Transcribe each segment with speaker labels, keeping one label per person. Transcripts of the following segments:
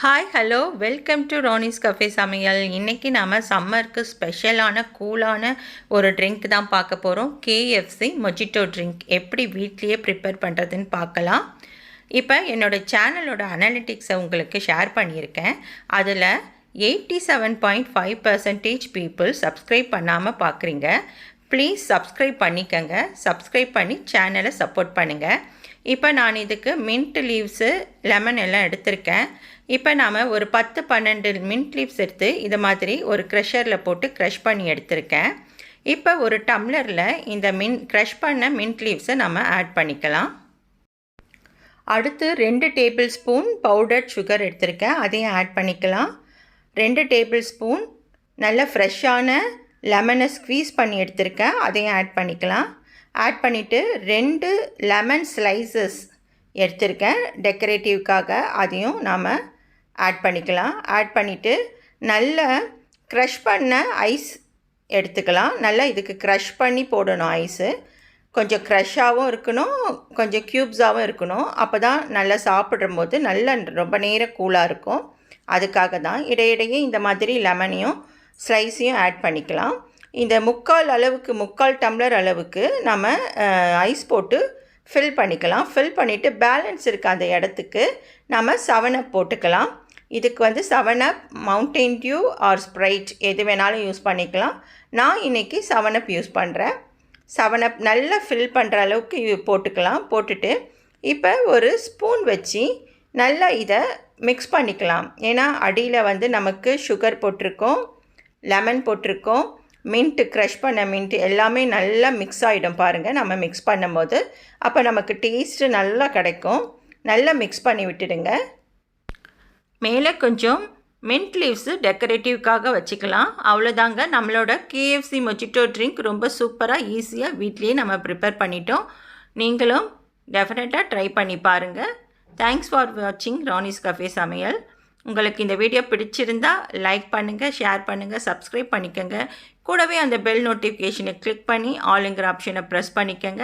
Speaker 1: Hi hello welcome to Rani's cafe சமையல். இன்றைக்கி நம்ம சம்மருக்கு ஸ்பெஷலான கூலான ஒரு ட்ரிங்க் தான் பார்க்க போகிறோம். KFC மொஜிட்டோ ட்ரிங்க் எப்படி வீட்லேயே ப்ரிப்பேர் பண்ணுறதுன்னு பார்க்கலாம். இப்போ என்னோடய சேனலோட அனாலிட்டிக்ஸை உங்களுக்கு ஷேர் பண்ணியிருக்கேன். அதில் 87.5% பீப்புள் சப்ஸ்கிரைப் பண்ணாமல் பார்க்குறீங்க. ப்ளீஸ் சப்ஸ்கிரைப் பண்ணிக்கங்க. சப்ஸ்கிரைப் பண்ணி சேனலை சப்போர்ட் பண்ணுங்கள். இப்போ நான் இதுக்கு மின்ட் லீவ்ஸு லெமன் எல்லாம் எடுத்திருக்கேன். இப்போ நாம் ஒரு 10-12 மின்ட் லீவ்ஸ் எடுத்து இதை மாதிரி ஒரு க்ரஷரில் போட்டு க்ரஷ் பண்ணி எடுத்திருக்கேன். இப்போ ஒரு டம்ளரில் இந்த க்ரஷ் பண்ண மின்ட் லீவ்ஸை நம்ம ஆட் பண்ணிக்கலாம். அடுத்து 2 டேபிள் ஸ்பூன் பவுடர்ட் சுகர் எடுத்திருக்கேன், அதையும் ஆட் பண்ணிக்கலாம். 2 டேபிள் ஸ்பூன் நல்ல ஃப்ரெஷ்ஷான லெமனை ஸ்க்வீஸ் பண்ணி எடுத்திருக்கேன், அதையும் ஆட் பண்ணிக்கலாம். ஆட் பண்ணிவிட்டு 2 லெமன் ஸ்லைசஸ் எடுத்திருக்கேன் டெக்கரேட்டிவ்க்காக, அதையும் நாம் ஆட் பண்ணிக்கலாம். ஆட் பண்ணிவிட்டு நல்ல க்ரஷ் பண்ண ஐஸ் எடுத்துக்கலாம். நல்லா இதுக்கு க்ரஷ் பண்ணி போடணும். ஐஸு கொஞ்சம் க்ரஷ்ஷாகவும் இருக்கணும், கொஞ்சம் க்யூப்ஸாகவும் இருக்கணும். அப்போ தான் நல்லா சாப்பிட்றம்போது நல்லா ரொம்ப நேரம் கூலாக இருக்கும். அதுக்காக தான் இடையிடையே இந்த மாதிரி லெமனையும் ஸ்லைஸையும் ஆட் பண்ணிக்கலாம். இந்த 3/4 டம்ளர் அளவுக்கு நம்ம ஐஸ் போட்டு ஃபில் பண்ணிக்கலாம். ஃபில் பண்ணிவிட்டு பேலன்ஸ் இருக்க அந்த இடத்துக்கு நம்ம 7 அப் போட்டுக்கலாம். இதுக்கு 7 அப், மவுண்டைன் டியூ ஆர் ஸ்ப்ரைட் எது வேணாலும் யூஸ் பண்ணிக்கலாம். நான் இன்றைக்கி 7 அப் யூஸ் பண்ணுறேன். 7 அப் நல்லா ஃபில் பண்ணுற அளவுக்கு போட்டுக்கலாம். போட்டுட்டு இப்போ ஒரு ஸ்பூன் வச்சு நல்லா இதை மிக்ஸ் பண்ணிக்கலாம். ஏன்னா அடியில் நமக்கு சுகர் போட்டிருக்கோம், லெமன் போட்டிருக்கோம், மின்ட்டு க்ரஷ் பண்ண மின்ட்டு எல்லாமே நல்லா மிக்ஸ் ஆகிடும் பாருங்கள் நம்ம மிக்ஸ் பண்ணும்போது. அப்போ நமக்கு டேஸ்ட்டு நல்லா கிடைக்கும். நல்லா மிக்ஸ் பண்ணி விட்டுடுங்க. மேலே கொஞ்சம் மின்ட் லீவ்ஸு டெக்கரேட்டிவ்க்காக வச்சுக்கலாம். அவ்வளோதாங்க, நம்மளோட KFC மொஜிட்டோ ட்ரிங்க் ரொம்ப சூப்பராக ஈஸியாக வீட்லேயே நம்ம ப்ரிப்பேர் பண்ணிட்டோம். நீங்களும் டெஃபினட்டாக ட்ரை பண்ணி பாருங்கள். தேங்க்ஸ் ஃபார் வாட்சிங் ராணிஸ் கஃபே சமையல். உங்களுக்கு இந்த வீடியோ பிடிச்சிருந்தா லைக் பண்ணுங்கள், ஷேர் பண்ணுங்கள், சப்ஸ்கிரைப் பண்ணிக்கோங்க. கூடவே அந்த பெல் நோட்டிஃபிகேஷனை கிளிக் பண்ணி ஆளுங்கிற ஆப்ஷனை ப்ரெஸ் பண்ணிக்கோங்க.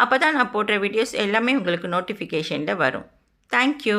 Speaker 1: அப்போ தான் நான் போடுற வீடியோஸ் எல்லாமே உங்களுக்கு நோட்டிஃபிகேஷனில் வரும். தேங்க்யூ.